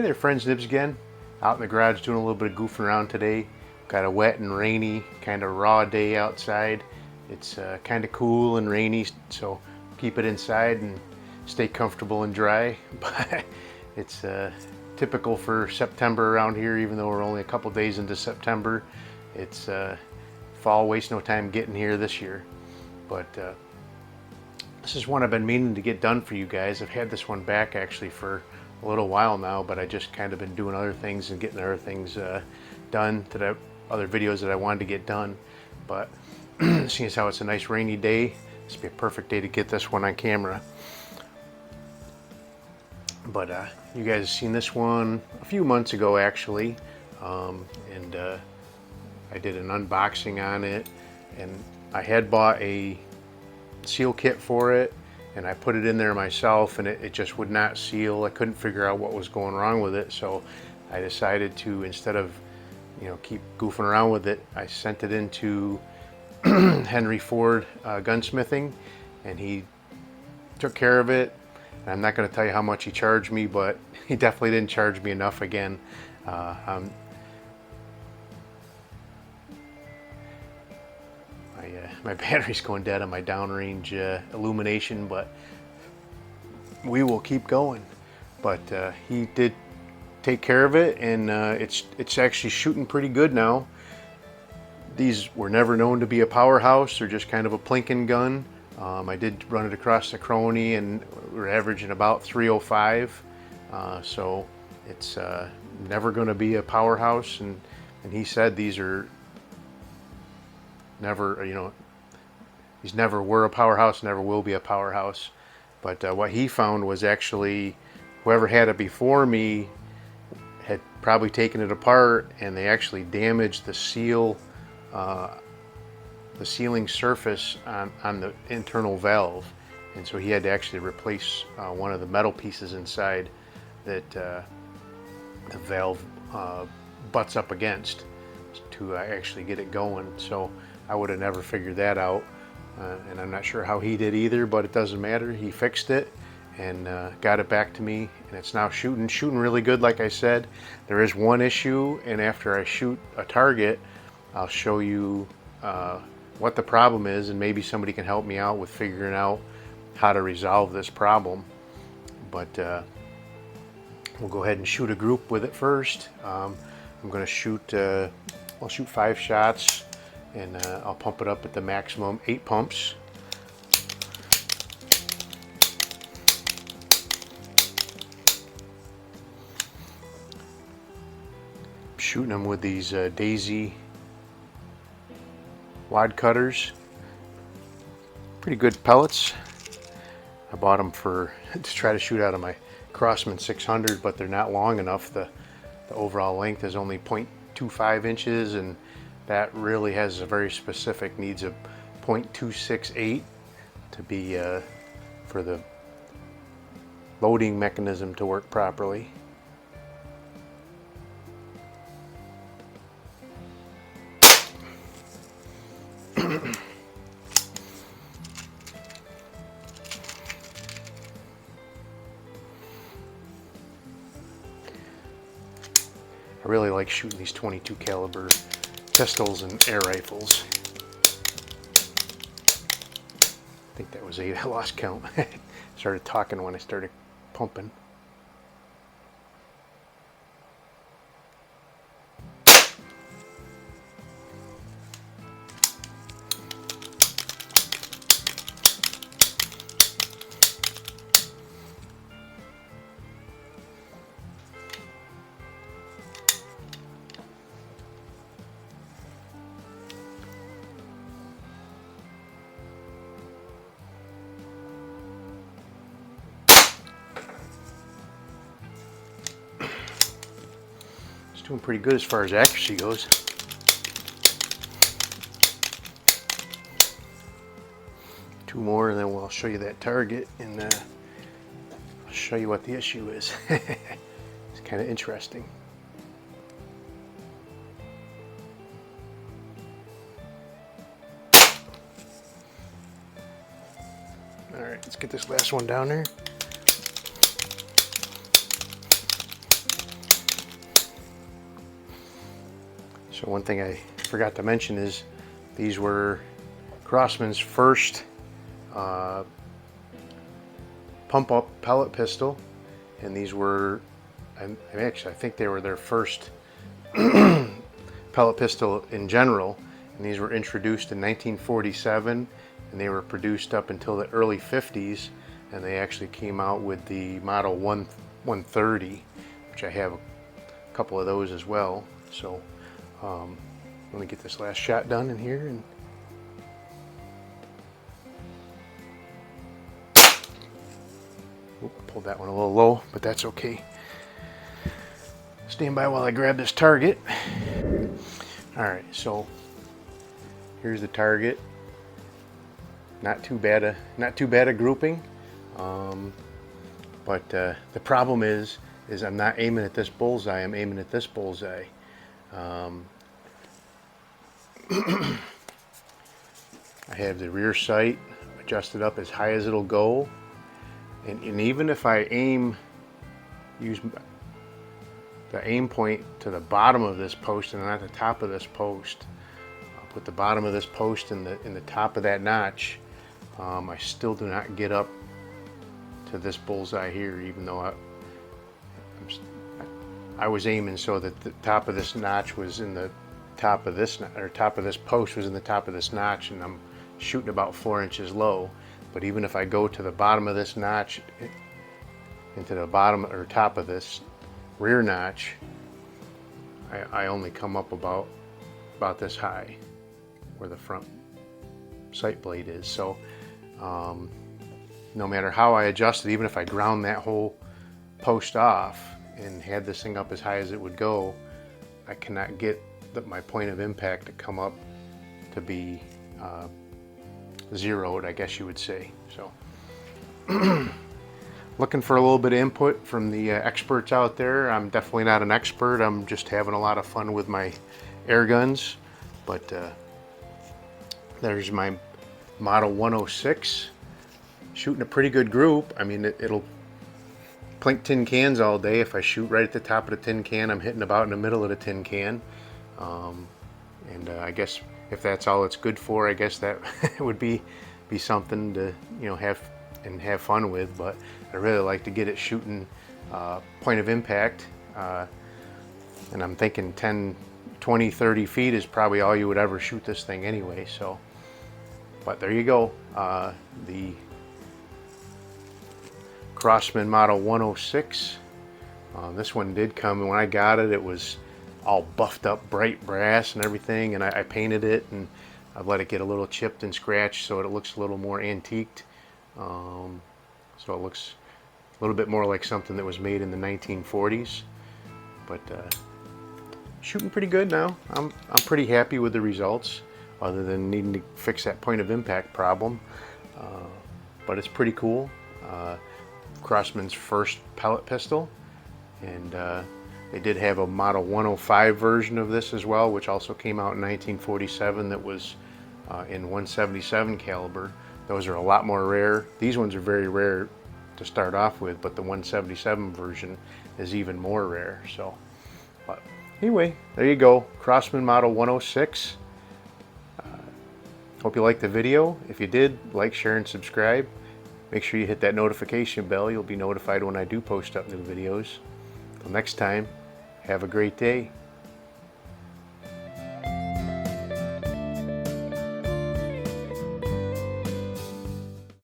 there friends, Nibs again. Out in the garage doing a little bit of goofing around today. Got a wet and rainy, kind of raw day outside. It's kind of cool and rainy, so keep it inside and stay comfortable and dry. But it's typical for September around here, even though we're only a couple days into September. It's fall wastes no time getting here this year. But this is one I've been meaning to get done for you guys. I've had this one back actually for a little while now, but I just kind of been doing other things and getting other things done, other videos that I wanted to get done. But seeing as how it's a nice rainy day, this would be a perfect day to get this one on camera. But you guys have seen this one a few months ago actually, and I did an unboxing on it, and I had bought a seal kit for it, and I put it in there myself, and it just would not seal. I couldn't figure out what was going wrong with it, so I decided to, instead of keep goofing around with it, I sent it into Henry Ford gunsmithing, and he took care of it. And I'm not going to tell you how much he charged me, but he definitely didn't charge me enough again. My battery's going dead on my downrange illumination, but we will keep going. But he did take care of it, and it's actually shooting pretty good now. These were never known to be a powerhouse. They're just kind of a plinking gun. I did run it across the Crony, and we're averaging about 305. So it's never going to be a powerhouse. And he said these are never, these never were a powerhouse, never will be a powerhouse. But what he found was actually whoever had it before me had probably taken it apart, and they actually damaged the seal, the sealing surface on the internal valve, and so he had to actually replace one of the metal pieces inside that the valve butts up against to actually get it going. So I would have never figured that out, and I'm not sure how he did either, but it doesn't matter. He fixed it and got it back to me, and it's now shooting really good. Like I said, there is one issue, and after I shoot a target, I'll show you what the problem is, and maybe somebody can help me out with figuring out how to resolve this problem. But we'll go ahead and shoot a group with it first. I'm going to shoot, I'll shoot 5 shots, and I'll pump it up at the maximum 8 pumps. Shooting them with these Daisy wad cutters. Pretty good pellets. I bought them to try to shoot out of my Crosman 600, but they're not long enough. The overall length is only 0.25 inches, and that really has a very specific, needs a 0.268 to be for the loading mechanism to work properly. I really like shooting these 22 caliber pistols and air rifles. I think that was 8. I lost count. Started talking when I started pumping. Doing pretty good as far as accuracy goes. Two more, and then we'll show you that target, and I'll show you what the issue is. It's kind of interesting. All right, let's get this last one down there. So one thing I forgot to mention is these were Crosman's first pump-up pellet pistol, and these were, actually I think they were their first pellet pistol in general, and these were introduced in 1947, and they were produced up until the early 50s, and they actually came out with the model 130, which I have a couple of those as well. So let me get this last shot done in here. And pulled that one a little low, but that's okay. Stand by while I grab this target. All right, so here's the target. Not too bad a grouping, but the problem is I'm not aiming at this bullseye. I'm aiming at this bullseye. I have the rear sight adjusted up as high as it'll go, and even if I use the aim point to the bottom of this post and not the top of this post, I'll put the bottom of this post in the top of that notch. I still do not get up to this bullseye here, even though I was aiming so that the top of this notch was in the top of this, or top of this post was in the top of this notch, and I'm shooting about 4 inches low. But even if I go to the bottom of this notch, into the bottom or top of this rear notch, I only come up about this high where the front sight blade is. So no matter how I adjust it, even if I ground that whole post off and had this thing up as high as it would go, I cannot get my point of impact to come up to be zeroed, I guess you would say. So looking for a little bit of input from the experts out there. I'm definitely not an expert. I'm just having a lot of fun with my air guns. But there's my model 106, shooting a pretty good group. I mean, it'll plink tin cans all day. If I shoot right at the top of the tin can, I'm hitting about in the middle of the tin can. I guess if that's all it's good for, I guess that would be something to, you know, have fun with. But I really like to get it shooting point of impact, and I'm thinking 10, 20, 30 feet is probably all you would ever shoot this thing anyway. So, but there you go, the Crosman model 106. This one did come, and when I got it, it was all buffed up bright brass and everything, and I painted it, and I've let it get a little chipped and scratched so it looks a little more antiqued. So it looks a little bit more like something that was made in the 1940s. But shooting pretty good now. I'm pretty happy with the results, other than needing to fix that point of impact problem. But it's pretty cool. Crosman's first pellet pistol, and they did have a model 105 version of this as well, which also came out in 1947, that was in 177 caliber. Those are a lot more rare. These ones are very rare to start off with, but the 177 version is even more rare. So, but anyway, there you go, Crosman model 106. Hope you liked the video. If you did, like, share, and subscribe. Make sure you hit that notification bell. You'll be notified when I do post up new videos. Till next time, have a great day.